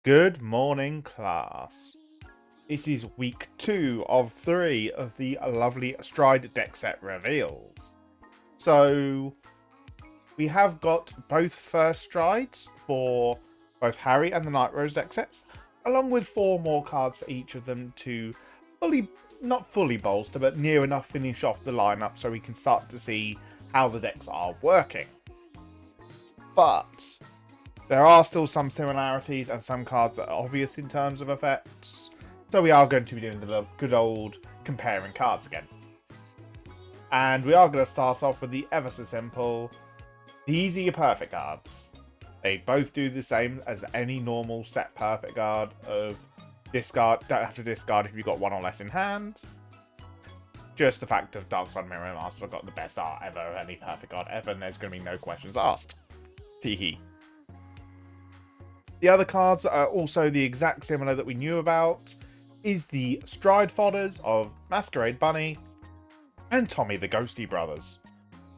Good morning, class. This is week 2 of 3 of the lovely Stride Deckset reveals. So, we have got both first strides for both Harri and the Nightrose decksets, along with 4 more cards for each of them to not fully bolster, but near enough finish off the lineup so we can start to see how the decks are working. But there are still some similarities and some cards that are obvious in terms of effects, so we are going to be doing the good old comparing cards again. And we are going to start off with the ever so simple, the easy perfect cards. They both do the same as any normal set perfect card of discard. Don't have to discard if you've got 1 or less in hand. Just the fact of Dark Sun Mirror Master got the best art ever of any perfect card ever, and there's going to be no questions asked. Teehee. The other cards that are also the exact similar that we knew about is the Stride Fodders of Masquerade Bunny and Tommy the Ghosty Brothers.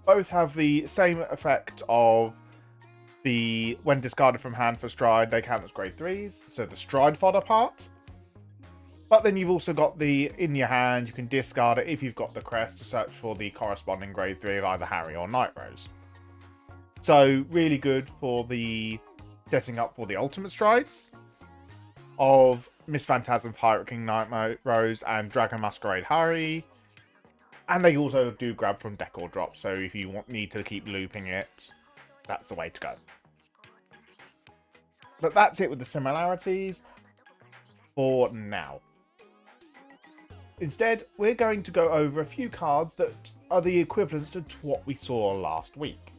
Both have the same effect of when discarded from hand for Stride, they count as grade 3s, so the Stride Fodder part. But then you've also got in your hand, you can discard it if you've got the crest to search for the corresponding grade 3 of either Harri or Nightrose. So really good for the setting up for the ultimate strides of Miss Phantasm Pirate King Nightrose and Dragon Masquerade Harri. And they also do grab from deck or drop, so if you need to keep looping it, that's the way to go. But that's it with the similarities for now. Instead, we're going to go over a few cards that are the equivalents to what we saw last week.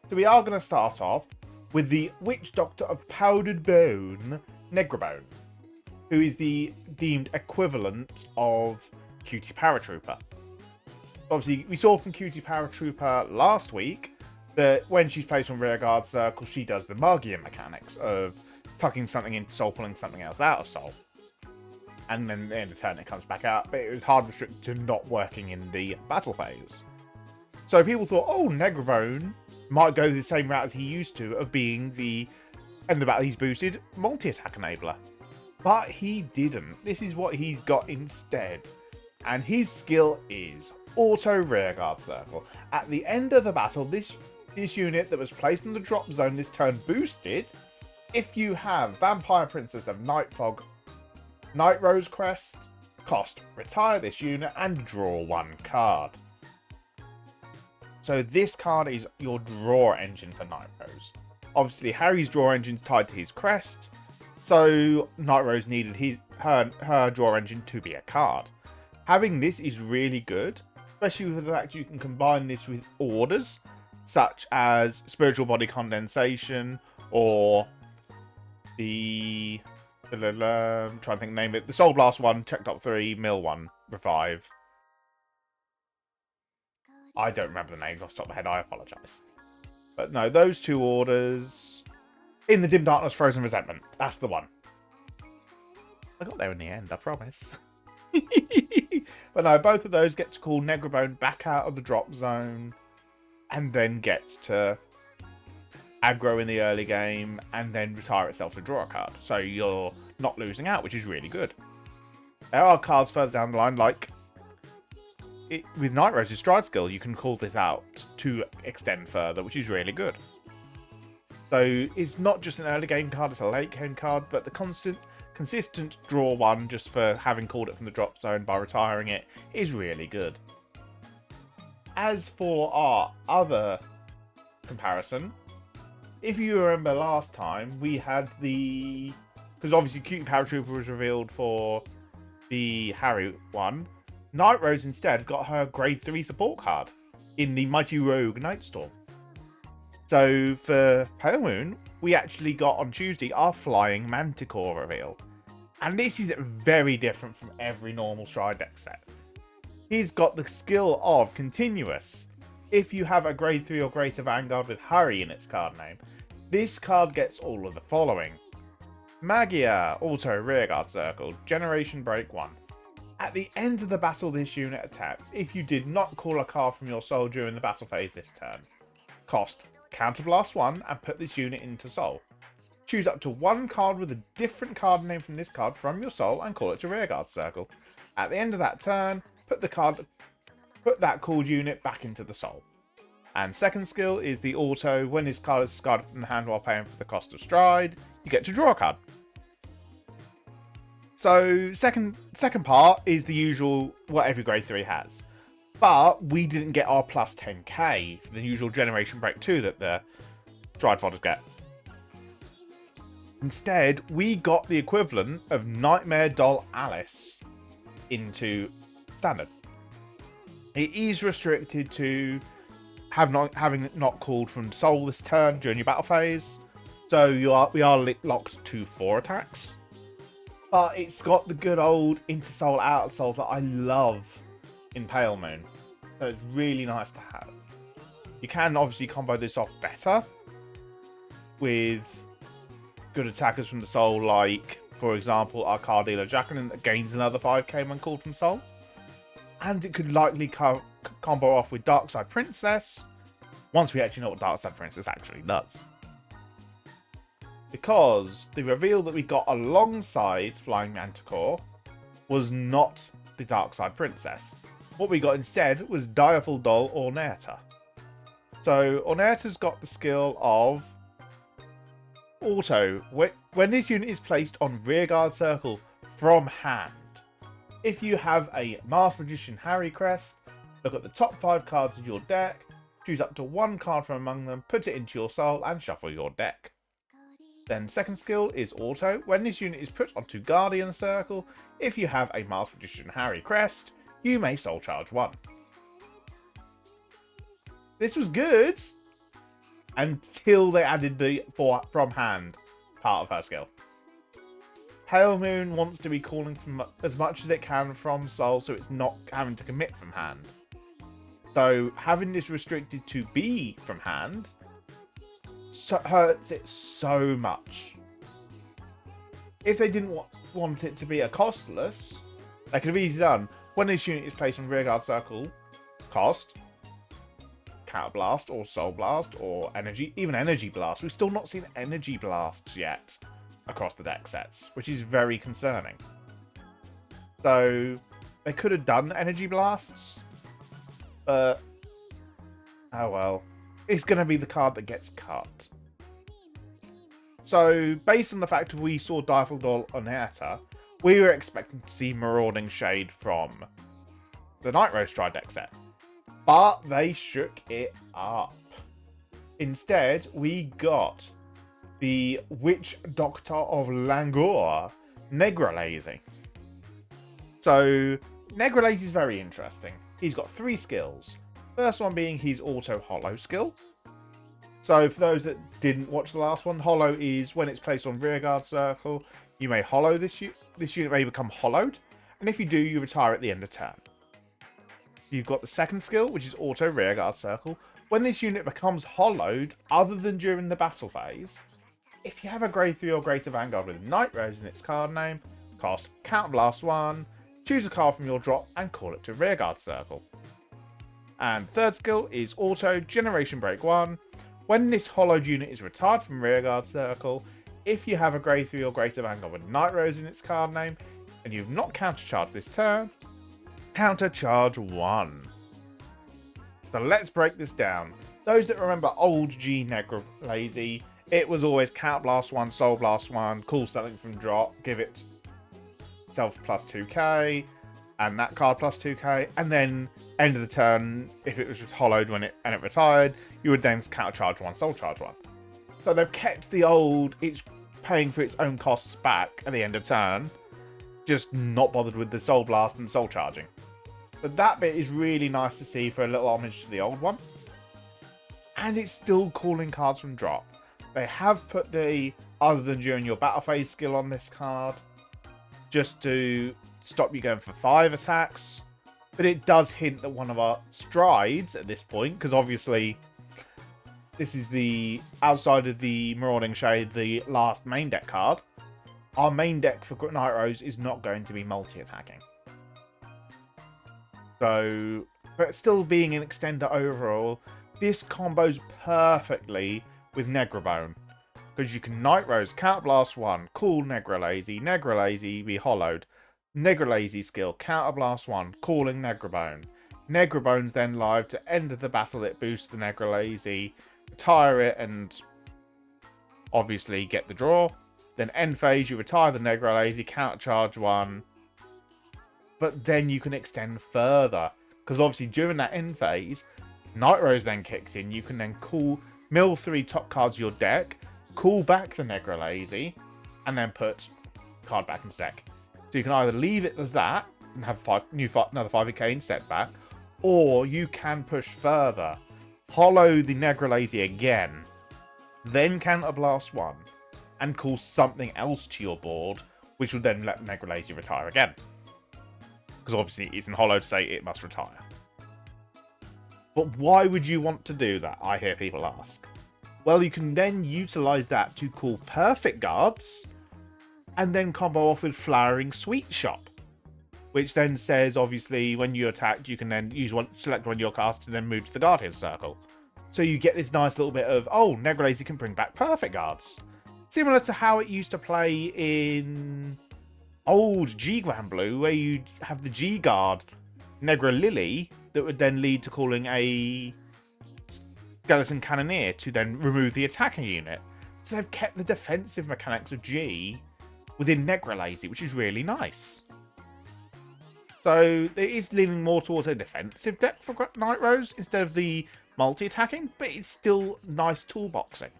So we are going to start off with the Witch Doctor of Powdered Bone, Negrabone, who is the deemed equivalent of Cutie Paratrooper. Obviously, we saw from Cutie Paratrooper last week that when she's placed on rearguard circle, she does the Magian mechanics of tucking something into Soul, pulling something else out of Soul. And then at the end of the turn, it comes back out, but it was hard restricted to not working in the battle phase. So people thought, oh, Negrabone might go the same route as he used to, of being the end of battle he's boosted multi-attack enabler. But he didn't. This is what he's got instead. And his skill is auto rearguard circle. At the end of the battle, this unit that was placed in the drop zone this turn boosted, if you have Vampire Princess of Nightfog, Nightrose crest, retire this unit and draw 1 card. So this card is your draw engine for Nightrose. Obviously, Harri's draw engine's tied to his crest, so Nightrose needed her draw engine to be a card. Having this is really good, especially with the fact you can combine this with orders, such as Spiritual Body Condensation, or the... I'm trying to think name it. The Soul Blast 1, Check Top 3, Mill 1, Revive. I don't remember the names off the top of my head, I apologise. But no, those 2 orders. In the Dim Darkness, Frozen Resentment. That's the one. I got there in the end, I promise. But no, both of those get to call Negrabone back out of the drop zone. And then gets to aggro in the early game, and then retire itself to draw a card. So you're not losing out, which is really good. There are cards further down the line, like with Nightrose's Stride skill, you can call this out to extend further, which is really good. So it's not just an early game card, it's a late game card, but the consistent draw 1 just for having called it from the drop zone by retiring it is really good. As for our other comparison, if you remember last time, we had because obviously Cutie Paratrooper was revealed for the Harri one, Nightrose instead got her grade 3 support card in the Mighty Rogue Nightstorm. So for Pale Moon, we actually got on Tuesday our Flying Manticore reveal. And this is very different from every normal Stride deck set. He's got the skill of Continuous. If you have a grade 3 or greater Vanguard with Harri in its card name, this card gets all of the following. Magia, Auto Rearguard Circle, Generation Break 1. At the end of the battle this unit attacks, if you did not call a card from your soul during the battle phase this turn. Counterblast 1 and put this unit into soul. Choose up to one card with a different card name from this card from your soul and call it to rearguard circle. At the end of that turn, put that called unit back into the soul. And second skill is the auto. When this card is discarded from the hand while paying for the cost of stride, you get to draw a card. So second part is the usual what every grade 3 has. But we didn't get our plus 10k for the usual Generation Break 2 that the Stride fodders get. Instead, we got the equivalent of Nightmare Doll Alice into Standard. It is restricted to having not called from Soul this turn during your battle phase. So we are locked to 4 attacks. But it's got the good old into Soul, out of Soul that I love in Pale Moon. So it's really nice to have. You can obviously combo this off better with good attackers from the Soul, like, for example, our card dealer Jacqueline that gains another 5k when called from Soul. And it could likely combo off with Darkside Princess, once we actually know what Darkside Princess actually does. Because the reveal that we got alongside Flying Manticore was not the Darkside Princess. What we got instead was Direful Doll Ornata. So Ornata's got the skill of Auto. When this unit is placed on rearguard circle from hand, if you have a Masked Magician Harry crest, look at the top 5 cards of your deck, choose up to one card from among them, put it into your soul, and shuffle your deck. Then second skill is Auto. When this unit is put onto Guardian Circle, if you have a Masked Magician Harry crest, you may soul charge 1. This was good until they added the from hand part of her skill. Pale Moon wants to be calling from as much as it can from soul, so it's not having to commit from hand. So having this restricted to be from hand hurts it so much. If they didn't want it to be a costless, they could have easily done, when this unit is placed on rearguard circle, cost, Counter Blast or Soul Blast or Energy, even Energy Blast. We've still not seen Energy Blasts yet across the deck sets, which is very concerning. So they could have done Energy Blasts, but oh well. It's going to be the card that gets cut. So based on the fact that we saw Direful Doll Ornata, we were expecting to see Marauding Shade from the Nightrose Stride Deckset. But they shook it up. Instead, we got the Witch Doctor of Langor, Negralazy. So, Negralazy is very interesting. He's got 3 skills. First one being his Auto Hollow skill. So, for those that didn't watch the last one, Hollow is when it's placed on rearguard circle, you may hollow this unit. This unit may become hollowed, and if you do, you retire at the end of turn. You've got the second skill, which is Auto Rearguard Circle. When this unit becomes hollowed, other than during the battle phase, if you have a grade 3 or greater Vanguard with Nightrose in its card name, cast Counter Blast 1, choose a card from your drop, and call it to Rearguard Circle. And third skill is Auto Generation Break 1. When this hollowed unit is retired from Rearguard Circle, if you have a grade 3 or greater Vanguard with Nightrose in its card name, and you've not countercharged this turn, countercharge 1. So let's break this down. Those that remember old G Negralazy, it was always Counter Blast 1, Soul Blast 1, call something from drop, give it itself plus 2k, and that card plus 2k, and then end of the turn, if it was hollowed when it retired, you would then countercharge 1, soul charge 1. So they've kept the old, it's paying for its own costs back at the end of turn, just not bothered with the Soul Blast and Soul Charging. But that bit is really nice to see for a little homage to the old one. And it's still calling cards from drop. They have put the other than during your battle phase skill on this card, just to stop you going for 5 attacks. But it does hint that one of our strides at this point, because obviously this is the outside of the Marauding Shade, the last main deck card. Our main deck for Nightrose is not going to be multi-attacking. So, but still being an extender overall, this combos perfectly with Negrabone. Because you can Nightrose, Counterblast 1, call Negralazy be hollowed. Negralazy skill, Counterblast 1, calling Negrabone. Negrabone's then live to end of the battle, it boosts the Negralazy, retire it, and obviously get the draw. Then end phase, you retire the Negralazy, countercharge 1. But then you can extend further. Because obviously during that end phase, Nightrose then kicks in. You can then mill 3 top cards of your deck, call back the Negralazy, and then put card back into deck. So you can either leave it as that and have another 5k instead back, or you can push further, hollow the Negralazy again, then Counterblast 1, and call something else to your board, which will then let Negralazy retire again. Because obviously it's in hollowed state, it must retire. But why would you want to do that, I hear people ask. Well, you can then utilise that to call perfect guards, and then combo off with Flowering Sweet Shop, which then says, obviously, when you attack, you can then select one of your cards to then move to the Guardian Circle. So you get this nice little bit of, oh, Negralazy can bring back perfect guards. Similar to how it used to play in old G-Grand Blue, where you have the G-Guard Negra Lily that would then lead to calling a Skeleton Cannoneer to then remove the attacking unit. So they've kept the defensive mechanics of G within Negralazy, which is really nice. So it is leaning more towards a defensive deck for Nightrose instead of the multi-attacking, but it's still nice toolboxing.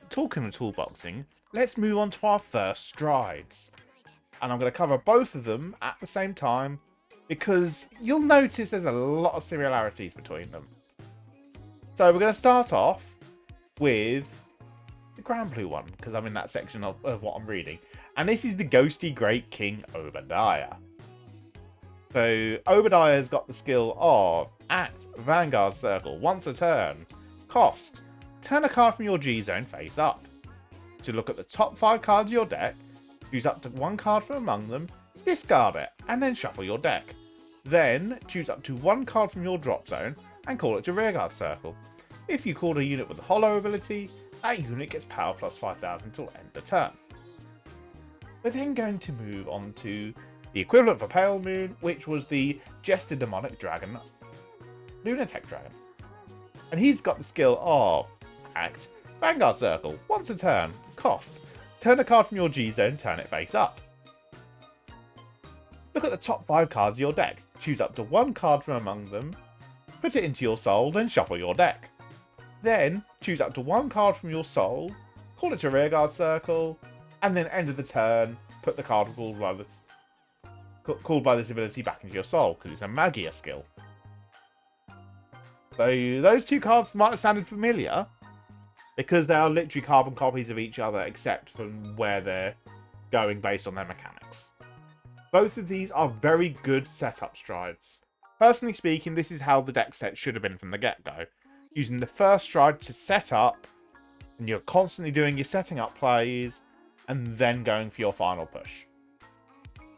Talking of toolboxing, let's move on to our first strides. And I'm going to cover both of them at the same time, because you'll notice there's a lot of similarities between them. So we're going to start off with the Grand Blue one, because I'm in that section of what I'm reading. And this is the Ghosty Great King Obadiah. So Obadiah's got the skill of Act Vanguard Circle once a turn. Cost, turn a card from your G zone face up. To look at the top 5 cards of your deck, choose up to 1 card from among them, discard it, and then shuffle your deck. Then choose up to 1 card from your drop zone and call it to Rearguard Circle. If you called a unit with the Hollow ability, that unit gets power plus 5,000 until end of turn. We're then going to move on to the equivalent for Pale Moon, which was the Jester Demonic Dragon, Lunatech Dragon. And he's got the skill of Act Vanguard Circle, once a turn, cost, turn a card from your G zone, turn it face up. Look at the top 5 cards of your deck, choose up to 1 card from among them, put it into your soul, then shuffle your deck. Then choose up to 1 card from your soul, call it to Rearguard Circle, and then end of the turn, put the card called by this ability back into your soul, because it's a Magia skill. So those 2 cards might have sounded familiar, because they are literally carbon copies of each other, except from where they're going based on their mechanics. Both of these are very good setup strides. Personally speaking, this is how the deck set should have been from the get-go. Using the first stride to set up, and you're constantly doing your setting up plays, and then going for your final push.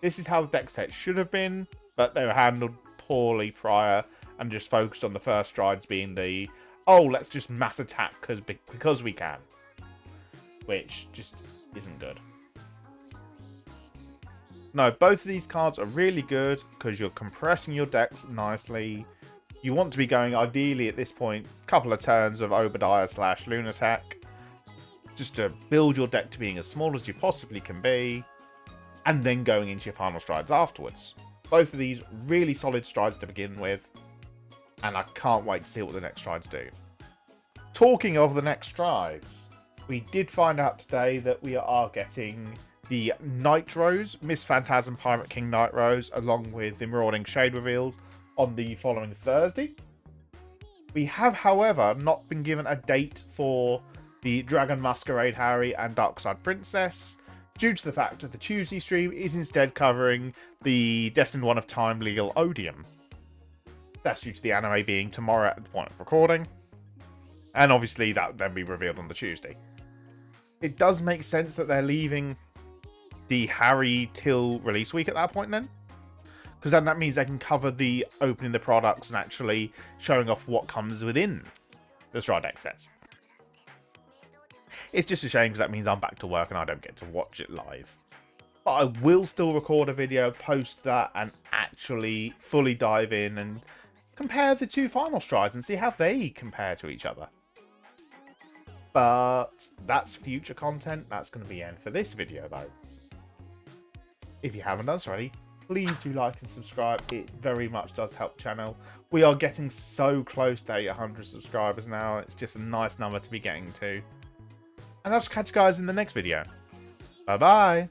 This is how the deck set should have been, but they were handled poorly prior, and just focused on the first strides being the, oh, let's just mass attack because we can. Which just isn't good. No, both of these cards are really good because you're compressing your decks nicely. You want to be going, ideally at this point, a couple of turns of Obadiah / Lunatech, just to build your deck to being as small as you possibly can be, and then going into your final strides afterwards. Both of these really solid strides to begin with, and I can't wait to see what the next strides do. Talking of the next strides, we did find out today that we are getting the Nightrose, Miss Phantasm Pirate King Nightrose, along with the Marauding Shade revealed on the following Thursday. We have, however, not been given a date for the Dragon Masquerade Harry and Darkside Princess, due to the fact that the Tuesday stream is instead covering the Destined One of Time legal Odium. That's due to the anime being tomorrow at the point of recording, and obviously that would then be revealed on the Tuesday. It does make sense that they're leaving the Harry till release week at that point then, because then that means they can cover the opening the products and actually showing off what comes within the Stride Deckset. It's just a shame because that means I'm back to work and I don't get to watch it live. But I will still record a video, post that, and actually fully dive in and compare the two final strides and see how they compare to each other. But that's future content. That's going to be the end for this video, though. If you haven't done so already, please do like and subscribe. It very much does help the channel. We are getting so close to 800 subscribers now. It's just a nice number to be getting to. And I'll just catch you guys in the next video. Bye-bye.